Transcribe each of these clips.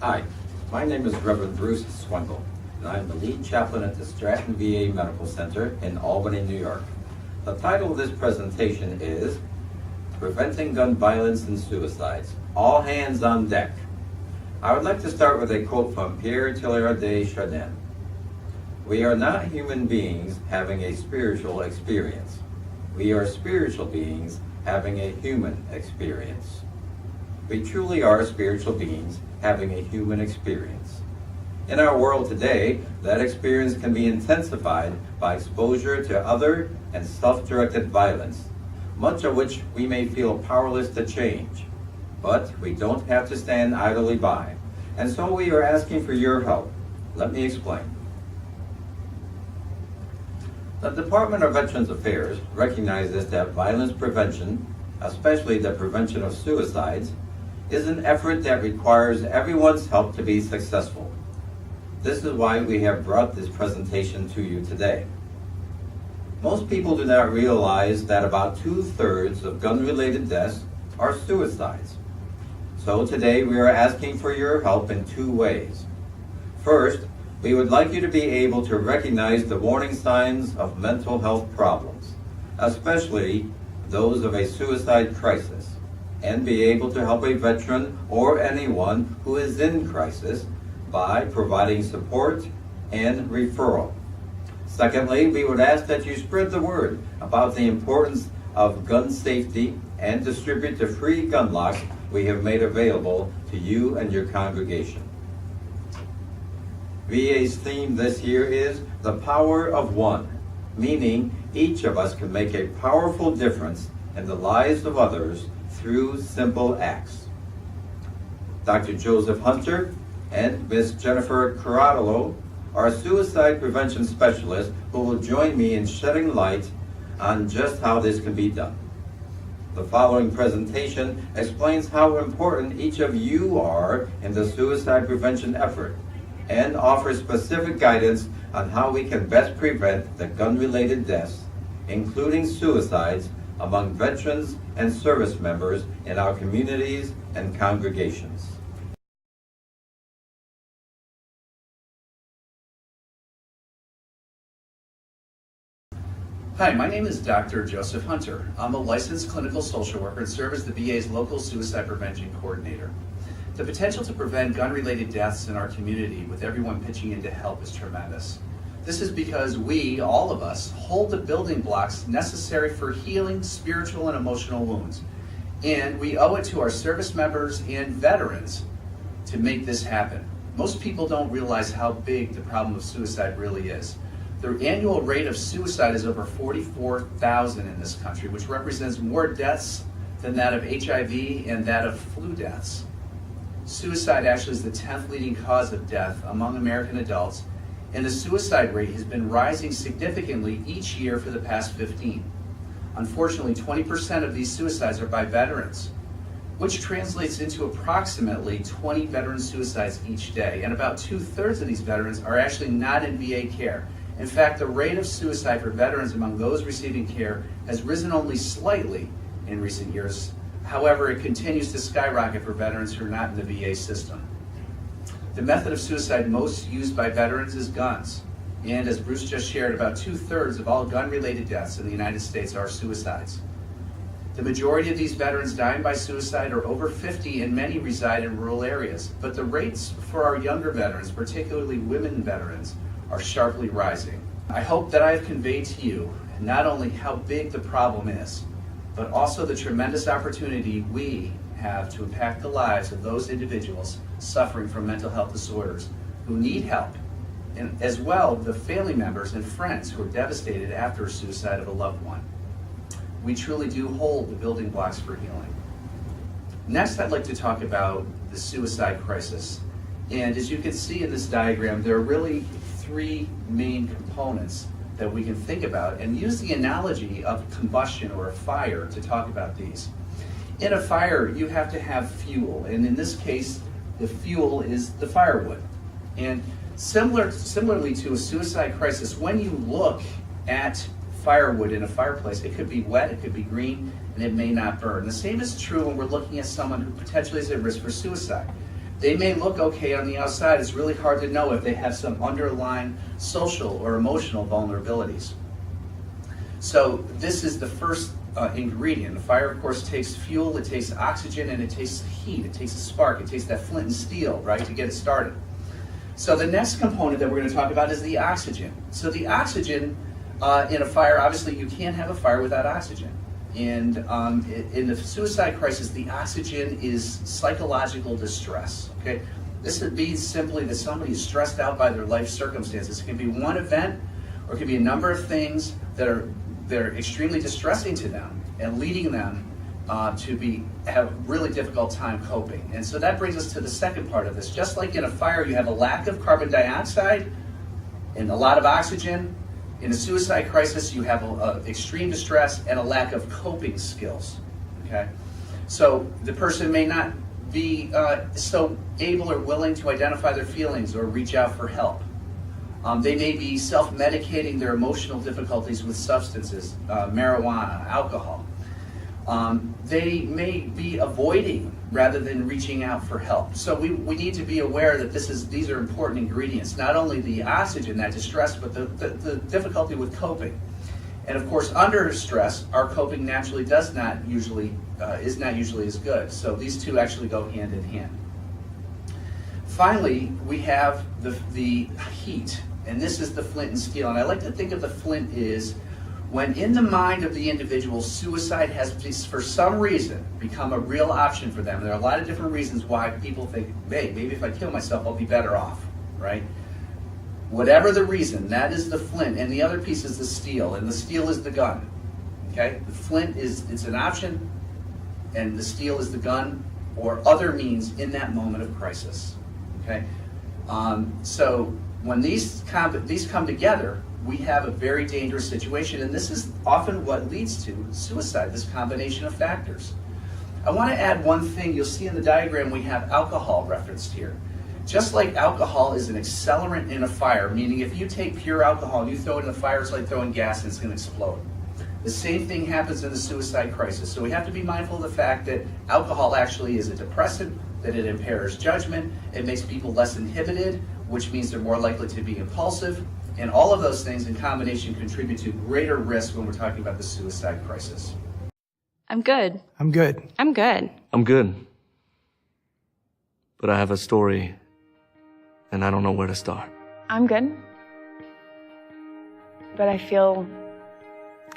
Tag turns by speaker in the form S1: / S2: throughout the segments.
S1: Hi, my name is Reverend Bruce Swingle, and I am the lead chaplain at the Stratton VA Medical Center in Albany, New York. The title of this presentation is Preventing Gun Violence and Suicides, All Hands on Deck. I would like to start with a quote from Pierre Teilhard de Chardin. We are not human beings having a spiritual experience. We are spiritual beings having a human experience. We truly are spiritual beings having a human experience. In our world today, that experience can be intensified by exposure to other and self-directed violence, much of which we may feel powerless to change. But we don't have to stand idly by, and so we are asking for your help. Let me explain. The Department of Veterans Affairs recognizes that violence prevention, especially the prevention of suicides, is an effort that requires everyone's help to be successful. This is why we have brought this presentation to you today. Most people do not realize that about 2/3 of gun-related deaths are suicides. So today we are asking for your help in two ways. First, we would like you to be able to recognize the warning signs of mental health problems, especially those of a suicide crisis, and be able to help a veteran or anyone who is in crisis by providing support and referral. Secondly, we would ask that you spread the word about the importance of gun safety and distribute the free gun locks we have made available to you and your congregation. VA's theme this year is the power of one, meaning each of us can make a powerful difference in the lives of others through simple acts. Dr. Joseph Hunter and Ms. Jennifer Corradolo are suicide prevention specialists who will join me in shedding light on just how this can be done. The following presentation explains how important each of you are in the suicide prevention effort and offers specific guidance on how we can best prevent the gun-related deaths, including suicides, among veterans and service members in our communities and congregations.
S2: Hi, my name is Dr. Joseph Hunter. I'm a licensed clinical social worker and serve as the VA's local suicide prevention coordinator. The potential to prevent gun-related deaths in our community with everyone pitching in to help is tremendous. This is because we, all of us, hold the building blocks necessary for healing spiritual and emotional wounds. And we owe it to our service members and veterans to make this happen. Most people don't realize how big the problem of suicide really is. The annual rate of suicide is over 44,000 in this country, which represents more deaths than that of HIV and that of flu deaths. Suicide actually is the 10th leading cause of death among American adults, and the suicide rate has been rising significantly each year for the past 15. Unfortunately, 20% of these suicides are by veterans, which translates into approximately 20 veteran suicides each day, and about 2/3 of these veterans are actually not in VA care. In fact, the rate of suicide for veterans among those receiving care has risen only slightly in recent years. However, it continues to skyrocket for veterans who are not in the VA system. The method of suicide most used by veterans is guns. And as Bruce just shared, about 2/3 of all gun-related deaths in the United States are suicides. The majority of these veterans dying by suicide are over 50, and many reside in rural areas. But the rates for our younger veterans, particularly women veterans, are sharply rising. I hope that I have conveyed to you not only how big the problem is, but also the tremendous opportunity we have to impact the lives of those individuals suffering from mental health disorders who need help, and as well the family members and friends who are devastated after a suicide of a loved one. We truly do hold the building blocks for healing. Next, I'd like to talk about the suicide crisis. And as you can see in this diagram, there are really three main components that we can think about, and use the analogy of combustion or a fire to talk about these. In a fire, you have to have fuel, and in this case, the fuel is the firewood. And similarly to a suicide crisis, when you look at firewood in a fireplace, it could be wet, it could be green, and it may not burn. The same is true when we're looking at someone who potentially is at risk for suicide. They may look okay on the outside. It's really hard to know if they have some underlying social or emotional vulnerabilities. So this is the first ingredient. The fire, of course, takes fuel, it takes oxygen, and it takes heat. It takes a spark. It takes that flint and steel, right, to get it started. So the next component that we're going to talk about is the oxygen. So the oxygen in a fire, obviously you can't have a fire without oxygen. And in the suicide crisis, the oxygen is psychological distress. Okay, this means simply that somebody is stressed out by their life circumstances. It can be one event, or it can be a number of things that are extremely distressing to them and leading them to have a really difficult time coping. And so that brings us to the second part of this. Just like in a fire, you have a lack of carbon dioxide and a lot of oxygen. In a suicide crisis, you have extreme distress and a lack of coping skills. Okay, so the person may not be so able or willing to identify their feelings or reach out for help. They may be self-medicating their emotional difficulties with substances, marijuana, alcohol. They may be avoiding rather than reaching out for help. So we need to be aware that these are important ingredients, not only the oxygen, that distress, but the difficulty with coping. And of course, under stress, our coping naturally is not usually as good. So these two actually go hand in hand. Finally, we have the heat, and this is the flint and steel. And I like to think of the flint is when in the mind of the individual, suicide has, for some reason, become a real option for them. There are a lot of different reasons why people think, hey, maybe if I kill myself, I'll be better off, right? Whatever the reason, that is the flint. And the other piece is the steel, and the steel is the gun, okay? The flint it's an option, and the steel is the gun or other means in that moment of crisis, okay? So when these come together, we have a very dangerous situation, and this is often what leads to suicide, this combination of factors. I want to add one thing. You'll see in the diagram we have alcohol referenced here. Just like alcohol is an accelerant in a fire, meaning if you take pure alcohol and you throw it in the fire, it's like throwing gas and it's going to explode. The same thing happens in the suicide crisis. So we have to be mindful of the fact that alcohol actually is a depressant, that it impairs judgment, it makes people less inhibited, which means they're more likely to be impulsive. And all of those things in combination contribute to greater risk when we're talking about the suicide crisis.
S3: I'm good.
S4: I'm good.
S3: I'm good.
S5: I'm good. But I have a story, and I don't know where to start.
S3: I'm good. But I feel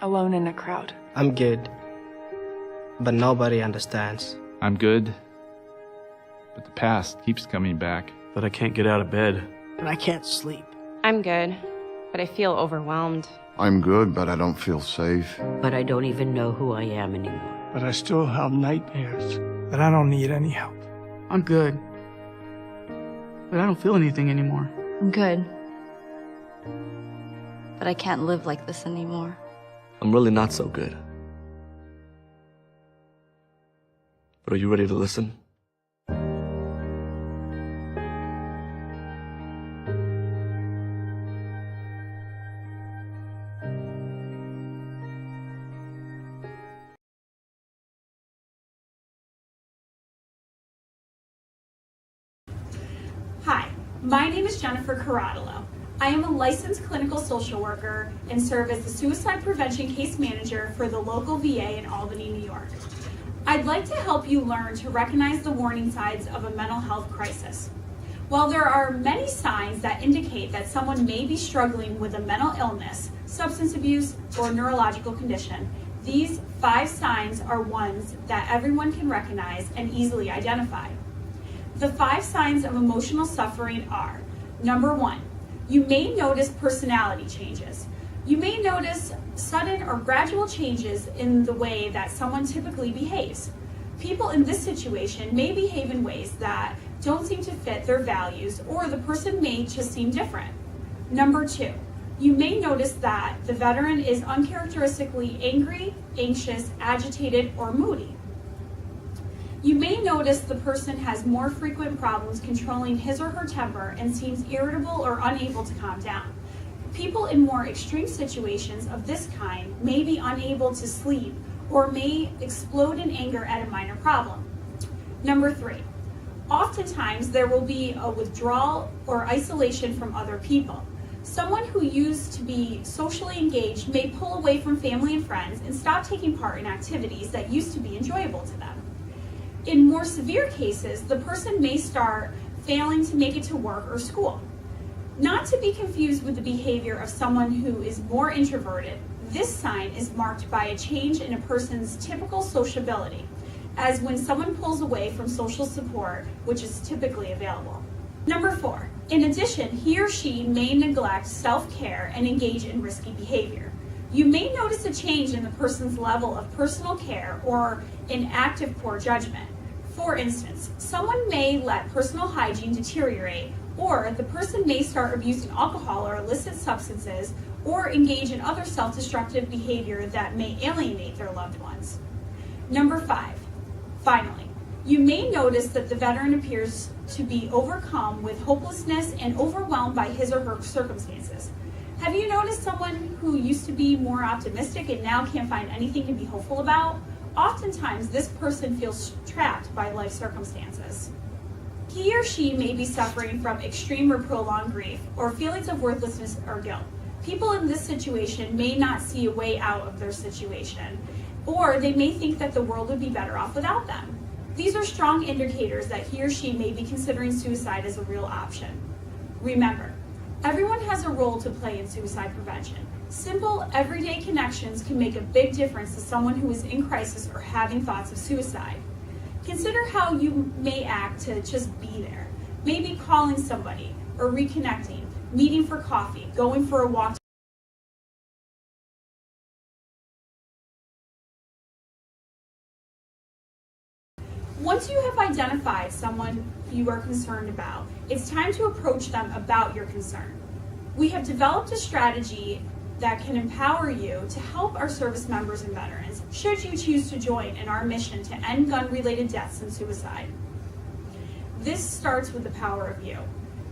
S3: alone in a crowd.
S4: I'm good. But nobody understands.
S6: I'm good, but the past keeps coming back.
S7: But I can't get out of bed.
S4: And I can't sleep.
S3: I'm good, but I feel overwhelmed.
S8: I'm good, but I don't feel safe.
S9: But I don't even know who I am anymore.
S10: But I still have nightmares. But I don't need any help.
S11: I'm good, but I don't feel anything anymore.
S12: I'm good, but I can't live like this anymore.
S5: I'm really not so good. But are you ready to listen?
S13: Hi, my name is Jennifer Caradolo. I am a licensed clinical social worker and serve as the suicide prevention case manager for the local VA in Albany, New York. I'd like to help you learn to recognize the warning signs of a mental health crisis. While there are many signs that indicate that someone may be struggling with a mental illness, substance abuse, or neurological condition, these 5 signs are ones that everyone can recognize and easily identify. The 5 signs of emotional suffering are: number 1, you may notice personality changes. You may notice sudden or gradual changes in the way that someone typically behaves. People in this situation may behave in ways that don't seem to fit their values, or the person may just seem different. Number 2, you may notice that the veteran is uncharacteristically angry, anxious, agitated, or moody. You may notice the person has more frequent problems controlling his or her temper and seems irritable or unable to calm down. People in more extreme situations of this kind may be unable to sleep or may explode in anger at a minor problem. Number 3, Oftentimes, there will be a withdrawal or isolation from other people. Someone who used to be socially engaged may pull away from family and friends and stop taking part in activities that used to be enjoyable to them. In more severe cases, the person may start failing to make it to work or school. Not to be confused with the behavior of someone who is more introverted, this sign is marked by a change in a person's typical sociability, as when someone pulls away from social support, which is typically available. Number 4, in addition, he or she may neglect self-care and engage in risky behavior. You may notice a change in the person's level of personal care or an act of poor judgment. For instance, someone may let personal hygiene deteriorate, or the person may start abusing alcohol or illicit substances, or engage in other self-destructive behavior that may alienate their loved ones. Number 5, finally, you may notice that the veteran appears to be overcome with hopelessness and overwhelmed by his or her circumstances. Have you noticed someone who used to be more optimistic and now can't find anything to be hopeful about? Oftentimes, this person feels trapped by life circumstances. He or she may be suffering from extreme or prolonged grief or feelings of worthlessness or guilt. People in this situation may not see a way out of their situation, or they may think that the world would be better off without them. These are strong indicators that he or she may be considering suicide as a real option. Remember, everyone has a role to play in suicide prevention. Simple, everyday connections can make a big difference to someone who is in crisis or having thoughts of suicide. Consider how you may act to just be there. Maybe calling somebody or reconnecting, meeting for coffee, going for a walk. Once you have identified someone you are concerned about, it's time to approach them about your concern. We have developed a strategy that can empower you to help our service members and veterans, should you choose to join in our mission to end gun-related deaths and suicide. This starts with the power of you,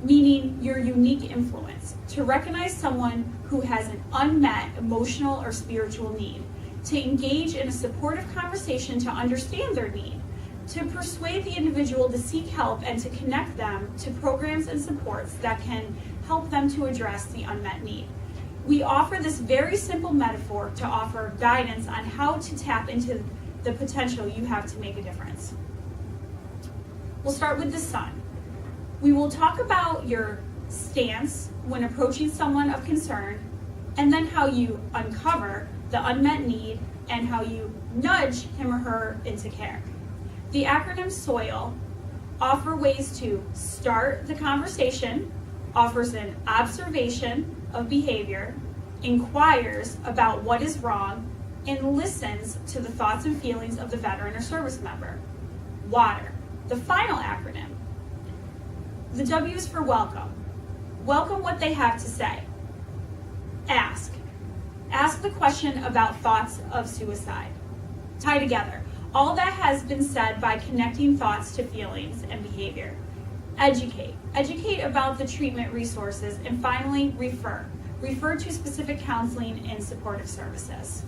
S13: meaning your unique influence, to recognize someone who has an unmet emotional or spiritual need, to engage in a supportive conversation to understand their need, to persuade the individual to seek help and to connect them to programs and supports that can help them to address the unmet need. We offer this very simple metaphor to offer guidance on how to tap into the potential you have to make a difference. We'll start with the sun. We will talk about your stance when approaching someone of concern, and then how you uncover the unmet need and how you nudge him or her into care. The acronym SOIL offer ways to start the conversation, offers an observation of behavior, inquires about what is wrong, and listens to the thoughts and feelings of the veteran or service member. WATER, the final acronym. The W is for welcome. Welcome what they have to say. Ask. Ask the question about thoughts of suicide. Tie together all that has been said by connecting thoughts to feelings and behavior. Educate. Educate about the treatment resources. And finally, refer. Refer to specific counseling and supportive services.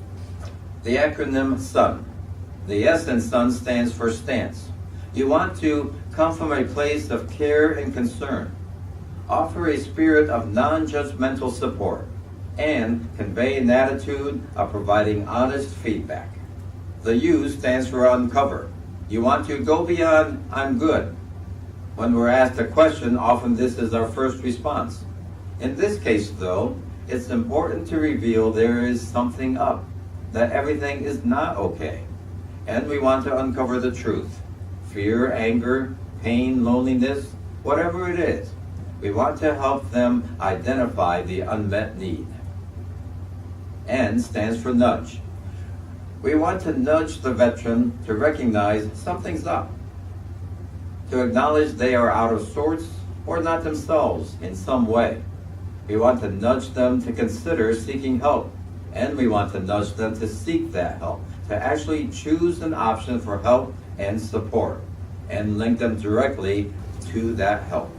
S1: The acronym SUN. The S in SUN stands for stance. You want to come from a place of care and concern. Offer a spirit of non-judgmental support and convey an attitude of providing honest feedback. The U stands for uncover. You want to go beyond I'm good. When we're asked a question, often this is our first response. In this case, though, it's important to reveal there is something up, that everything is not okay. And we want to uncover the truth. Fear, anger, pain, loneliness, whatever it is. We want to help them identify the unmet need. N stands for nudge. We want to nudge the veteran to recognize something's up, to acknowledge they are out of sorts or not themselves in some way. We want to nudge them to consider seeking help, and we want to nudge them to seek that help, to actually choose an option for help and support, and link them directly to that help.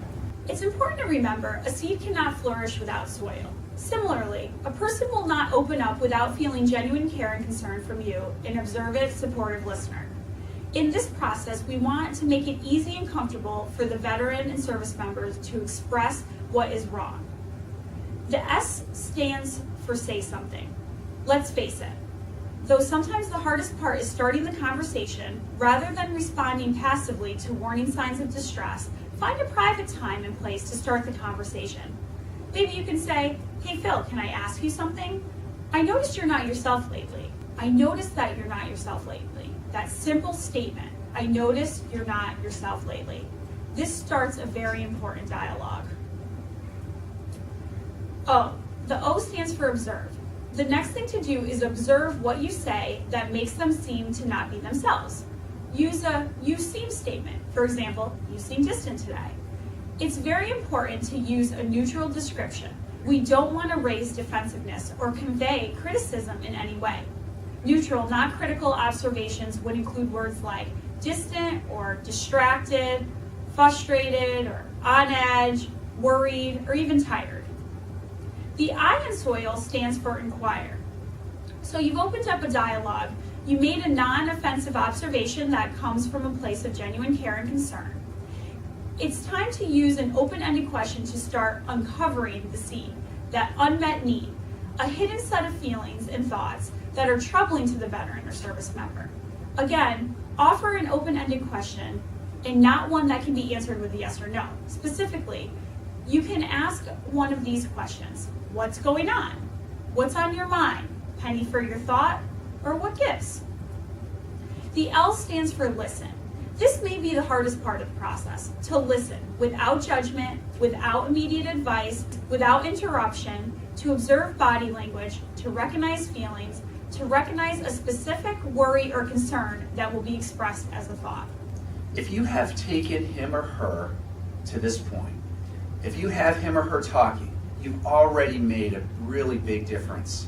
S13: It's important to remember a seed cannot flourish without soil. Similarly, a person will not open up without feeling genuine care and concern from you, an observant, supportive listener. In this process, we want to make it easy and comfortable for the veteran and service members to express what is wrong. The S stands for say something. Let's face it, though sometimes the hardest part is starting the conversation, rather than responding passively to warning signs of distress, find a private time and place to start the conversation. Maybe you can say, "Hey Phil, can I ask you something? I noticed you're not yourself lately. I noticed that you're not yourself lately." That simple statement, "I noticed you're not yourself lately." This starts a very important dialogue. O, the O stands for observe. The next thing to do is observe what you say that makes them seem to not be themselves. Use a "you seem" statement. For example, "You seem distant today." It's very important to use a neutral description. We don't want to raise defensiveness or convey criticism in any way. Neutral, not critical observations would include words like distant or distracted, frustrated or on edge, worried, or even tired. The I in soil stands for inquire. So you've opened up a dialogue. You made a non-offensive observation that comes from a place of genuine care and concern. It's time to use an open-ended question to start uncovering the seed, that unmet need, a hidden set of feelings and thoughts that are troubling to the veteran or service member. Again, offer an open-ended question and not one that can be answered with a yes or no. Specifically, you can ask one of these questions. What's going on? What's on your mind? Penny for your thought? Or what gives? The L stands for listen. This may be the hardest part of the process, to listen without judgment, without immediate advice, without interruption, to observe body language, to recognize feelings, to recognize a specific worry or concern that will be expressed as a thought.
S2: If you have taken him or her to this point, if you have him or her talking, you've already made a really big difference.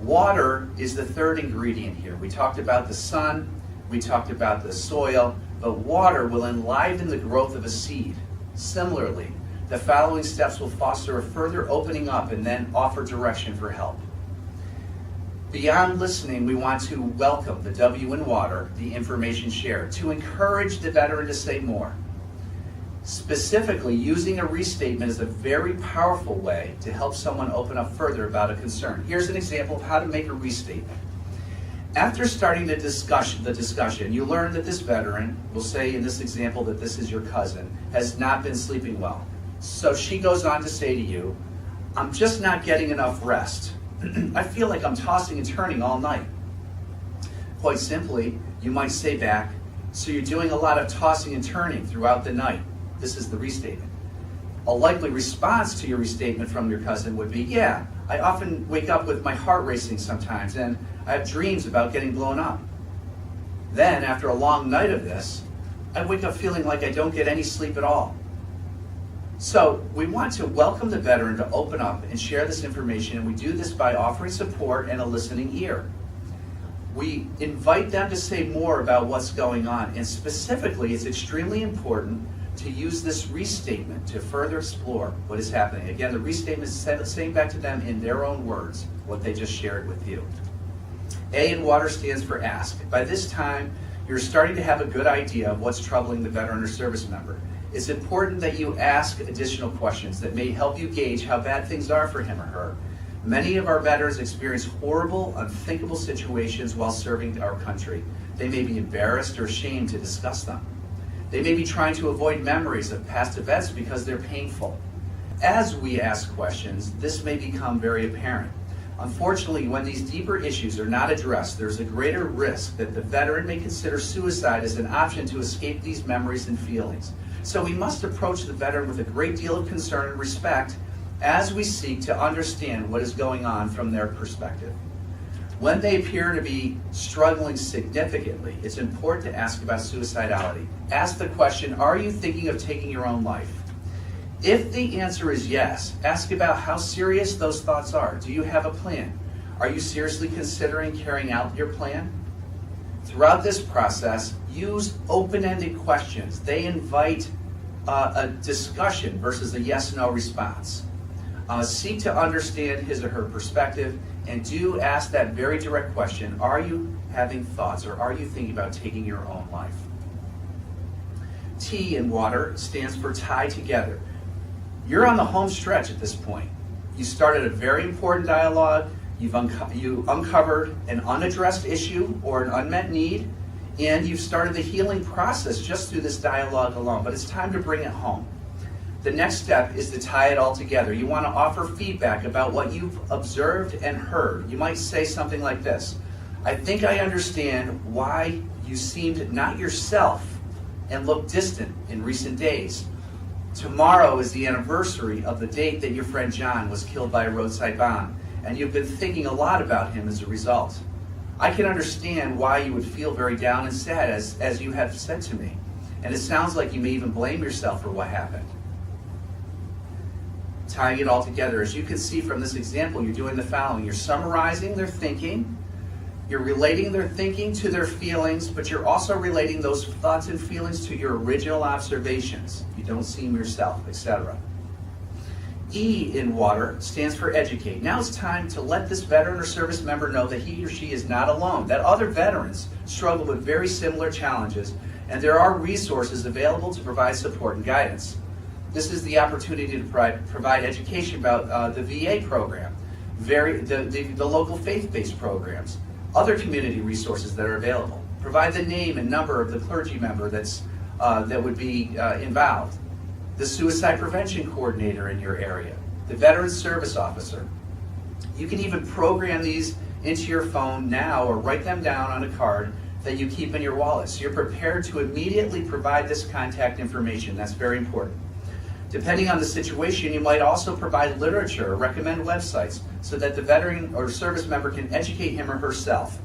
S2: Water is the third ingredient here. We talked about the sun, we talked about the soil, but water will enliven the growth of a seed. Similarly, the following steps will foster a further opening up and then offer direction for help. Beyond listening, we want to welcome the W in water, the information shared, to encourage the veteran to say more. Specifically, using a restatement is a very powerful way to help someone open up further about a concern. Here's an example of how to make a restatement. After starting the discussion, you learn that this veteran, we'll say in this example that this is your cousin, has not been sleeping well. So she goes on to say to you, "I'm just not getting enough rest. I feel like I'm tossing and turning all night." Quite simply, you might say back, "So you're doing a lot of tossing and turning throughout the night." This is the restatement. A likely response to your restatement from your cousin would be, "Yeah, I often wake up with my heart racing sometimes, and I have dreams about getting blown up. Then, after a long night of this, I wake up feeling like I don't get any sleep at all." So we want to welcome the veteran to open up and share this information, and we do this by offering support and a listening ear. We invite them to say more about what's going on, and specifically, it's extremely important to use this restatement to further explore what is happening. Again, the restatement is saying back to them in their own words what they just shared with you. A in water stands for ask. By this time, you're starting to have a good idea of what's troubling the veteran or service member. It's important that you ask additional questions that may help you gauge how bad things are for him or her. Many of our veterans experience horrible, unthinkable situations while serving our country. They may be embarrassed or ashamed to discuss them. They may be trying to avoid memories of past events because they're painful. As we ask questions, this may become very apparent. Unfortunately, when these deeper issues are not addressed, there's a greater risk that the veteran may consider suicide as an option to escape these memories and feelings. So we must approach the veteran with a great deal of concern and respect as we seek to understand what is going on from their perspective. When they appear to be struggling significantly, it's important to ask about suicidality. Ask the question, are you thinking of taking your own life? If the answer is yes, ask about how serious those thoughts are. Do you have a plan? Are you seriously considering carrying out your plan? Throughout this process, use open-ended questions. They invite a discussion versus a yes-no response. Seek to understand his or her perspective And do ask that very direct question, are you having thoughts or are you thinking about taking your own life? T in water stands for tie together. You're on the home stretch at this point. You started a very important dialogue, you uncovered an unaddressed issue or an unmet need, and you've started the healing process just through this dialogue alone, but it's time to bring it home. The next step is to tie it all together. You want to offer feedback about what you've observed and heard. You might say something like this: I think I understand why you seemed not yourself and looked distant in recent days. Tomorrow is the anniversary of the date that your friend John was killed by a roadside bomb, and you've been thinking a lot about him as a result. I can understand why you would feel very down and sad, as you have said to me, and it sounds like you may even blame yourself for what happened. Tying it all together, as you can see from this example, you're doing the following. You're summarizing their thinking, you're relating their thinking to their feelings, but you're also relating those thoughts and feelings to your original observations. You don't seem yourself, etc. E in water stands for educate. Now it's time to let this veteran or service member know that he or she is not alone, that other veterans struggle with very similar challenges, and there are resources available to provide support and guidance. This is the opportunity to provide education about the VA program, the local faith-based programs, other community resources that are available. Provide the name and number of the clergy member that would be involved, the suicide prevention coordinator in your area, the veteran service officer. You can even program these into your phone now or write them down on a card that you keep in your wallet. So you're prepared to immediately provide this contact information. That's very important. Depending on the situation, you might also provide literature or recommend websites so that the veteran or service member can educate him or herself.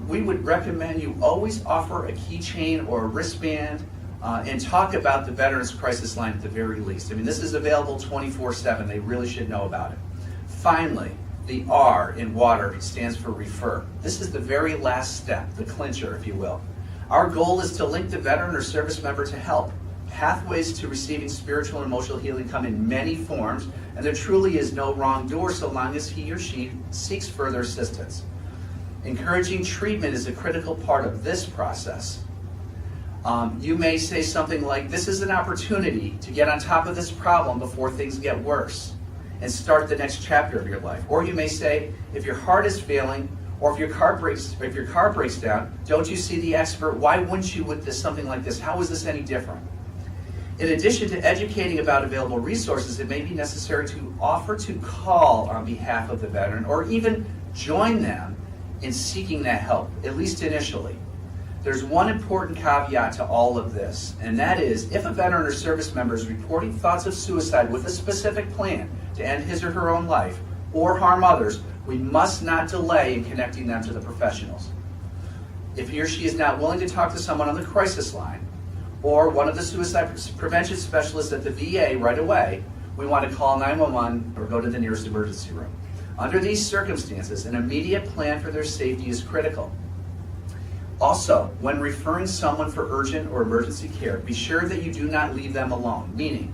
S2: We would recommend you always offer a keychain or a wristband and talk about the Veterans Crisis Line at the very least. I mean, this is available 24/7. They really should know about it. Finally, the R in water stands for refer. This is the very last step, the clincher, if you will. Our goal is to link the veteran or service member to help. Pathways to receiving spiritual and emotional healing come in many forms, and there truly is no wrong door so long as he or she seeks further assistance. Encouraging treatment is a critical part of this process. You may say something like, this is an opportunity to get on top of this problem before things get worse and start the next chapter of your life. Or you may say, if your heart is failing, or if your car breaks down, don't you see the expert? Why wouldn't you with something like this? How is this any different? In addition to educating about available resources, it may be necessary to offer to call on behalf of the veteran or even join them in seeking that help, at least initially. There's one important caveat to all of this, and that is if a veteran or service member is reporting thoughts of suicide with a specific plan to end his or her own life or harm others, we must not delay in connecting them to the professionals. If he or she is not willing to talk to someone on the crisis line, or one of the suicide prevention specialists at the VA right away, we want to call 911 or go to the nearest emergency room. Under these circumstances, an immediate plan for their safety is critical. Also, when referring someone for urgent or emergency care, be sure that you do not leave them alone, meaning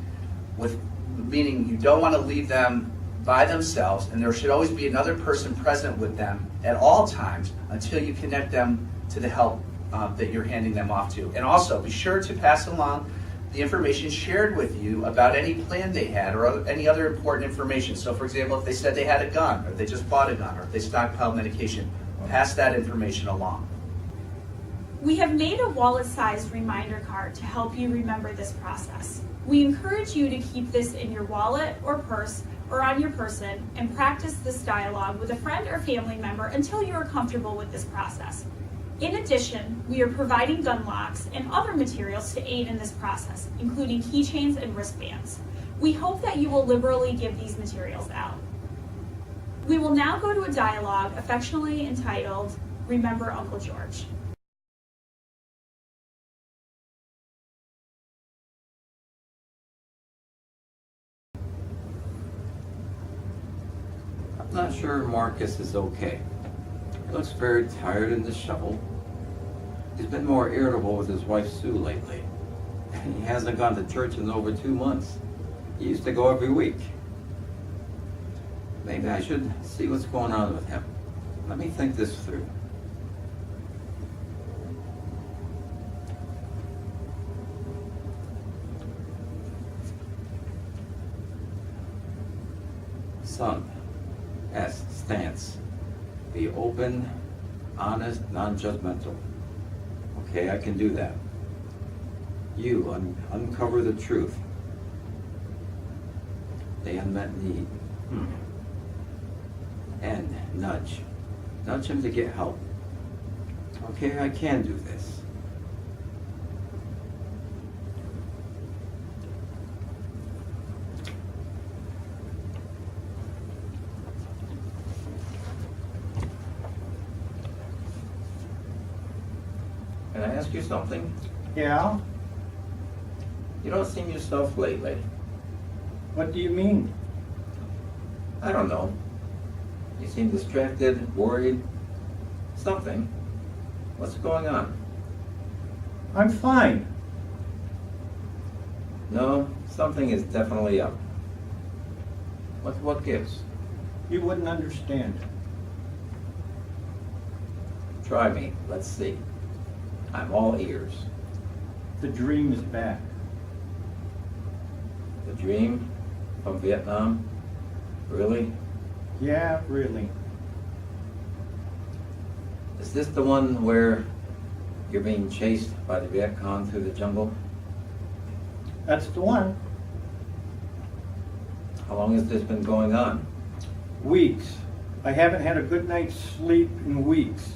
S2: you don't want to leave them by themselves, and there should always be another person present with them at all times until you connect them to the help that you're handing them off to. And also, be sure to pass along the information shared with you about any plan they had or any other important information. So, for example, if they said they had a gun, or they just bought a gun, or if they stockpiled medication, pass that information along.
S13: We have made a wallet-sized reminder card to help you remember this process. We encourage you to keep this in your wallet or purse or on your person and practice this dialogue with a friend or family member until you are comfortable with this process. In addition, we are providing gun locks and other materials to aid in this process, including keychains and wristbands. We hope that you will liberally give these materials out. We will now go to a dialogue affectionately entitled, Remember Uncle George.
S1: I'm not sure Marcus is okay. He looks very tired and disheveled. He's been more irritable with his wife Sue lately. He hasn't gone to church in over 2 months. He used to go every week. Maybe I should see what's going on with him. Let me think this through. Son, S. Stance. Be open, honest, non-judgmental. Okay, I can do that. You, uncover the truth. The unmet need. And nudge. Nudge him to get help. Okay, I can do this. Can I ask you something?
S10: Yeah?
S1: You don't seem yourself lately.
S10: What do you mean?
S1: I don't know. You seem distracted, worried, something. What's going on?
S10: I'm fine.
S1: No, something is definitely up. What gives?
S10: You wouldn't understand.
S1: Try me. Let's see. I'm all ears.
S10: The dream is back.
S1: The dream from Vietnam? Really?
S10: Yeah, really.
S1: Is this the one where you're being chased by the Viet Cong through the jungle?
S10: That's the one.
S1: How long has this been going on?
S10: Weeks. I haven't had a good night's sleep in weeks.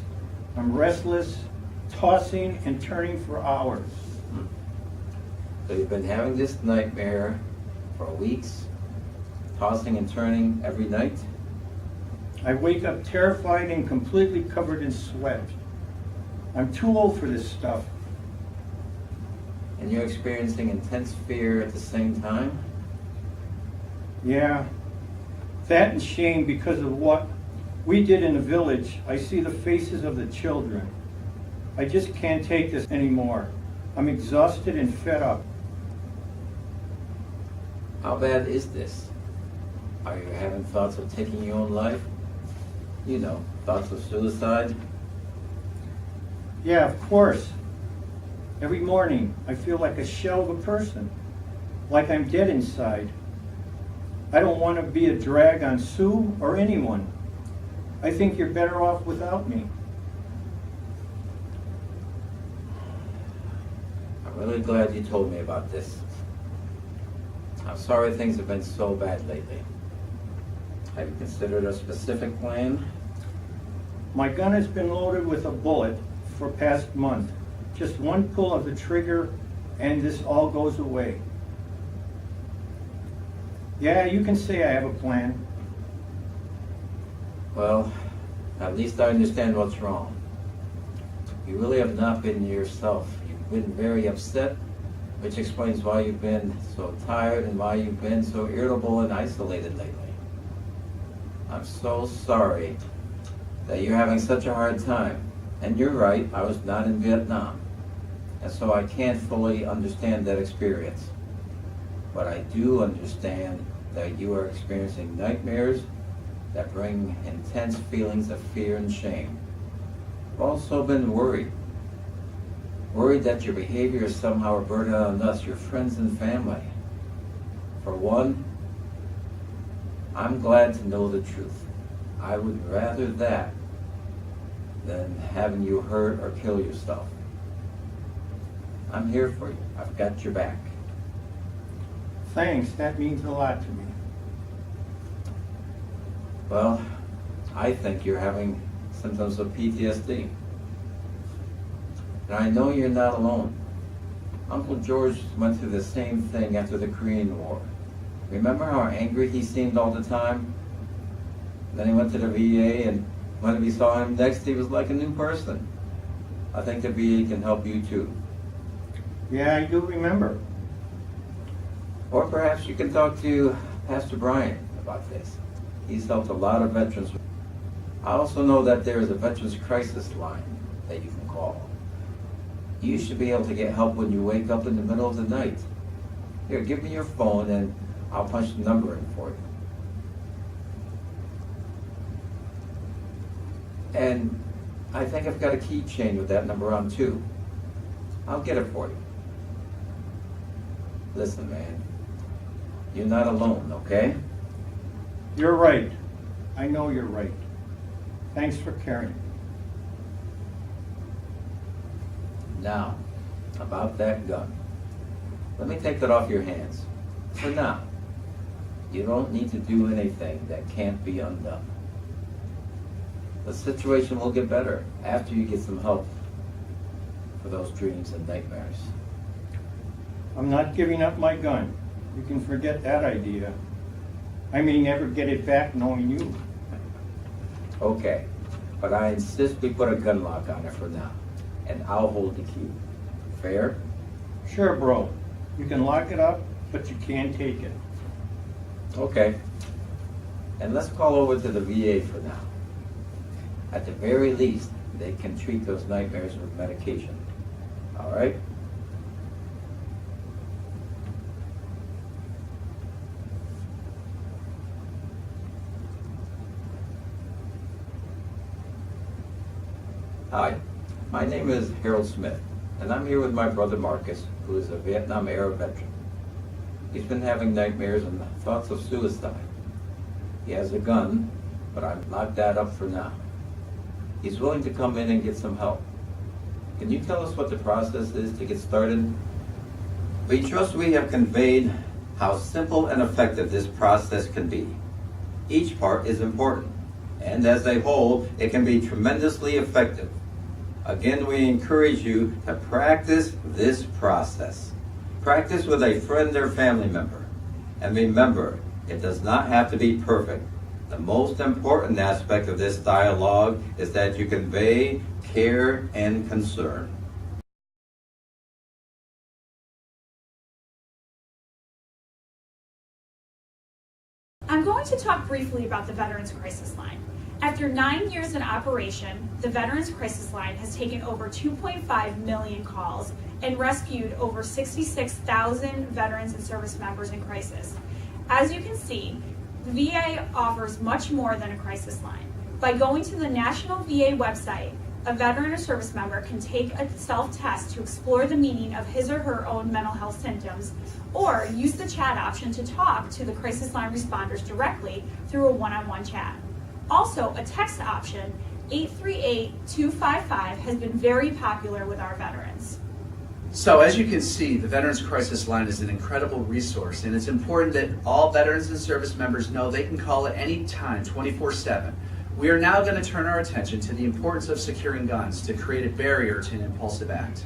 S10: I'm restless, tossing and turning for hours.
S1: So you've been having this nightmare for weeks, tossing and turning every night?
S10: I wake up terrified and completely covered in sweat. I'm too old for this stuff.
S1: And you're experiencing intense fear at the same time?
S10: Yeah. That and shame because of what we did in the village. I see the faces of the children. I just can't take this anymore. I'm exhausted and fed up.
S1: How bad is this? Are you having thoughts of taking your own life? You know, thoughts of suicide?
S10: Yeah, of course. Every morning, I feel like a shell of a person, like I'm dead inside. I don't want to be a drag on Sue or anyone. I think you're better off without me.
S1: I'm really glad you told me about this. I'm sorry things have been so bad lately. Have you considered a specific plan?
S10: My gun has been loaded with a bullet for past month. Just one pull of the trigger and this all goes away. Yeah, you can say I have a plan.
S1: Well, at least I understand what's wrong. You really have not been yourself. You've been very upset, which explains why you've been so tired and why you've been so irritable and isolated lately. I'm so sorry that you're having such a hard time. And you're right, I was not in Vietnam. And so I can't fully understand that experience. But I do understand that you are experiencing nightmares that bring intense feelings of fear and shame. I've also been worried. Worried that your behavior is somehow a burden on us, your friends and family. For one, I'm glad to know the truth. I would rather that than having you hurt or kill yourself. I'm here for you. I've got your back.
S10: Thanks, that means a lot to me.
S1: Well, I think you're having symptoms of PTSD. And I know you're not alone. Uncle George went through the same thing after the Korean War. Remember how angry he seemed all the time? Then he went to the VA, and when we saw him next, he was like a new person. I think the VA can help you too.
S10: Yeah, I do remember.
S1: Or perhaps you can talk to Pastor Brian about this. He's helped a lot of veterans. I also know that there is a Veterans Crisis line that you can call. You should be able to get help when you wake up in the middle of the night. Here, give me your phone and I'll punch the number in for you. And I think I've got a keychain with that number on too. I'll get it for you. Listen, man, you're not alone, okay?
S10: You're right. I know you're right. Thanks for caring.
S1: Now, about that gun. Let me take that off your hands. For now. You don't need to do anything that can't be undone. The situation will get better after you get some help for those dreams and nightmares.
S10: I'm not giving up my gun. You can forget that idea. I may never get it back knowing you.
S1: Okay, but I insist we put a gun lock on it for now, and I'll hold the key. Fair?
S10: Sure, bro. You can lock it up, but you can't take it.
S1: Okay. And let's call over to the VA for now. At the very least, they can treat those nightmares with medication. All right? Hi, my name is Harold Smith, and I'm here with my brother Marcus, who is a Vietnam-era veteran. He's been having nightmares and thoughts of suicide. He has a gun, but I've locked that up for now. He's willing to come in and get some help. Can you tell us what the process is to get started? We trust we have conveyed how simple and effective this process can be. Each part is important, and as a whole, it can be tremendously effective. Again, we encourage you to practice this process. Practice with a friend or family member. And remember, it does not have to be perfect. The most important aspect of this dialogue is that you convey care and concern.
S13: I'm going to talk briefly about the Veterans Crisis Line. After 9 years in operation, the Veterans Crisis Line has taken over 2.5 million calls and rescued over 66,000 veterans and service members in crisis. As you can see, the VA offers much more than a crisis line. By going to the National VA website, a veteran or service member can take a self-test to explore the meaning of his or her own mental health symptoms, or use the chat option to talk to the crisis line responders directly through a one-on-one chat. Also, a text option, 838-255, has been very popular with our veterans.
S2: So as you can see, the Veterans Crisis Line is an incredible resource, and it's important that all veterans and service members know they can call at any time, 24/7. We are now going to turn our attention to the importance of securing guns to create a barrier to an impulsive act.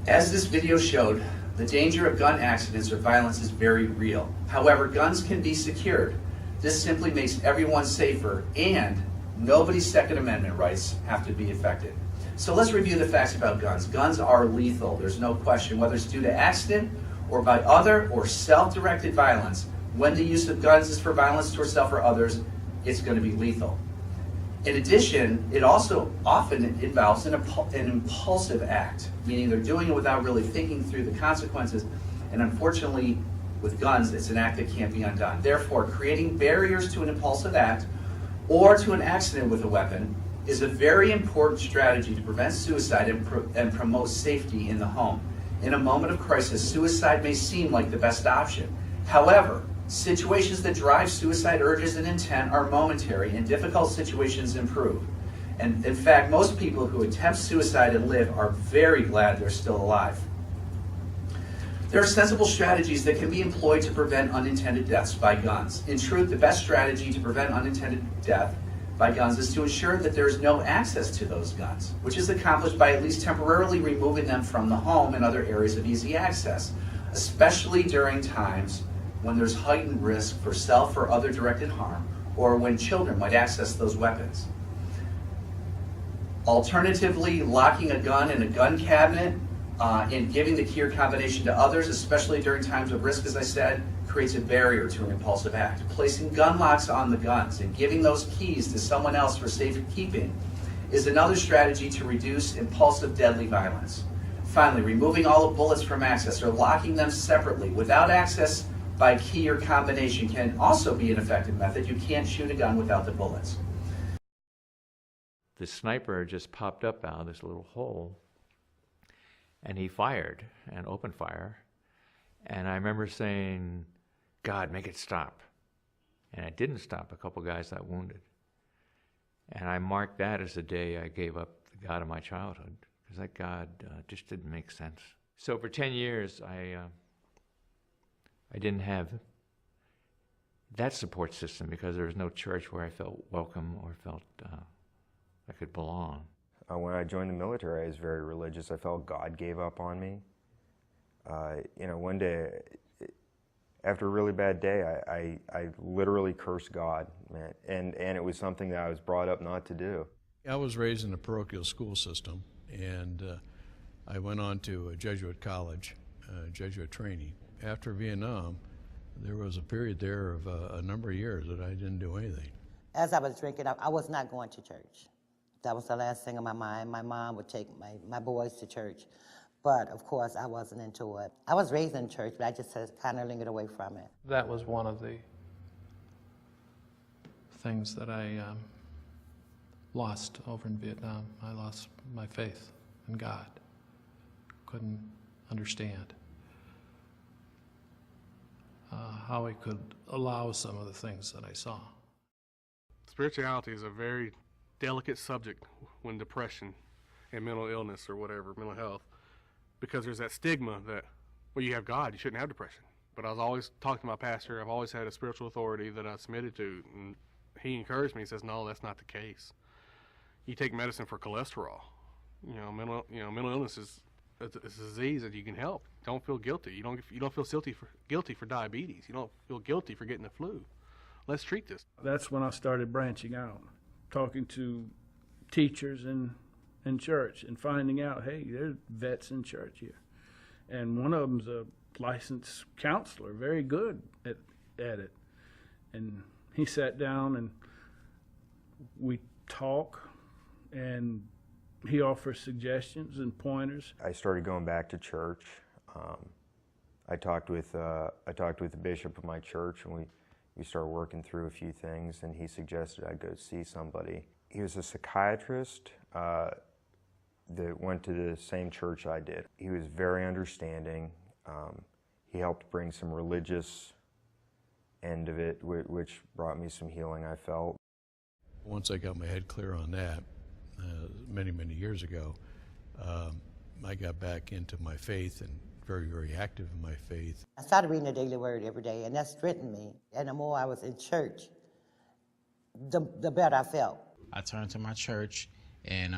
S2: As this video showed, the danger of gun accidents or violence is very real. However, guns can be secured. This simply makes everyone safer, and nobody's Second Amendment rights have to be affected. So let's review the facts about guns. Guns are lethal, there's no question, whether it's due to accident or by other or self-directed violence. When the use of guns is for violence towards self or others, it's going to be lethal. In addition, it also often involves an impulsive act, meaning they're doing it without really thinking through the consequences. And unfortunately, with guns, it's an act that can't be undone. Therefore, creating barriers to an impulsive act or to an accident with a weapon is a very important strategy to prevent suicide and promote safety in the home. In a moment of crisis, suicide may seem like the best option. However, situations that drive suicide urges and intent are momentary, and difficult situations improve. And in fact, most people who attempt suicide and live are very glad they're still alive. There are sensible strategies that can be employed to prevent unintended deaths by guns. In truth, the best strategy to prevent unintended death by guns is to ensure that there is no access to those guns, which is accomplished by at least temporarily removing them from the home and other areas of easy access, especially during times when there's heightened risk for self or other directed harm, or when children might access those weapons. Alternatively, locking a gun in a gun cabinet and giving the key or combination to others, especially during times of risk, as I said, creates a barrier to an impulsive act. Placing gun locks on the guns and giving those keys to someone else for safekeeping is another strategy to reduce impulsive deadly violence. Finally, removing all the bullets from access or locking them separately without access by key or combination can also be an effective method. You can't shoot a gun without the bullets.
S7: The sniper just popped up out of this little hole, and he fired, and opened fire. And I remember saying, God, make it stop. And it didn't stop. A couple guys got wounded. And I marked that as the day I gave up the God of my childhood, because that God just didn't make sense. So for 10 years, I didn't have that support system because there was no church where I felt welcome or felt I could belong.
S14: When I joined the military, I was very religious. I felt God gave up on me. One day, after a really bad day, I literally cursed God, man. And it was something that I was brought up not to do.
S15: I was raised in a parochial school system, and I went on to a Jesuit college, Jesuit training. After Vietnam, there was a period there of a number of years that I didn't do anything.
S16: As I was drinking, I was not going to church. That was the last thing on my mind. My mom would take my boys to church. But, of course, I wasn't into it. I was raised in church, but I just kind of lingered away from it.
S17: That was one of the things that I lost over in Vietnam. I lost my faith in God. Couldn't understand how He could allow some of the things that I saw.
S18: Spirituality is a very delicate subject when depression and mental illness or whatever, mental health, because there's that stigma that, well, you have God, you shouldn't have depression. But I was always talking to my pastor. I've always had a spiritual authority that I submitted to, and he encouraged me. He says, no, that's not the case. You take medicine for cholesterol. Mental illness is a disease that you can help. Don't feel guilty. You don't feel guilty for diabetes. You don't feel guilty for getting the flu. Let's treat this.
S19: That's when I started branching out, talking to teachers in church and finding out, hey, there's vets in church here. And one of them's a licensed counselor, very good at it. And he sat down and we talk, and he offers suggestions and pointers.
S14: I started going back to church. I talked with the bishop of my church, and we started working through a few things, and he suggested I go see somebody. He was a psychiatrist that went to the same church I did. He was very understanding. He helped bring some religious end of it, which brought me some healing, I felt.
S15: Once I got my head clear on that, many, many years ago, I got back into my faith and very, very active in my faith.
S16: I started reading the daily word every day, and that strengthened me. And the more I was in church, the better I felt.
S20: I turned to my church, and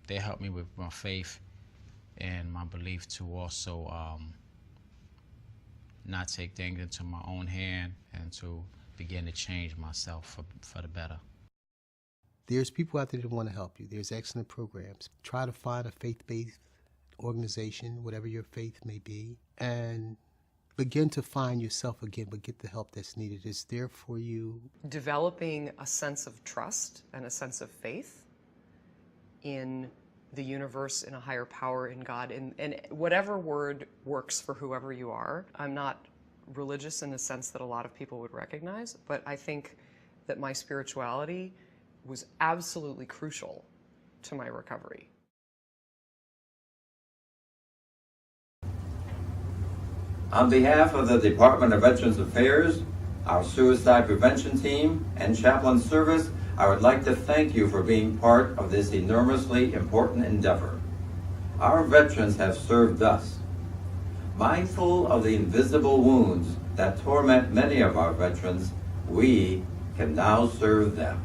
S20: they helped me with my faith. and my belief to also not take things into my own hand and to begin to change myself for the better.
S21: There's people out there that want to help you. There's excellent programs. Try to find a faith-based organization, whatever your faith may be, and begin to find yourself again, but get the help that's needed. It's there for you.
S22: Developing a sense of trust and a sense of faith in the universe, in a higher power, in God, and whatever word works for whoever you are. I'm not religious in the sense that a lot of people would recognize, but I think that my spirituality was absolutely crucial to my recovery.
S1: On behalf of the Department of Veterans Affairs, our suicide prevention team, and chaplain service, I would like to thank you for being part of this enormously important endeavor. Our veterans have served us. Mindful of the invisible wounds that torment many of our veterans, we can now serve them.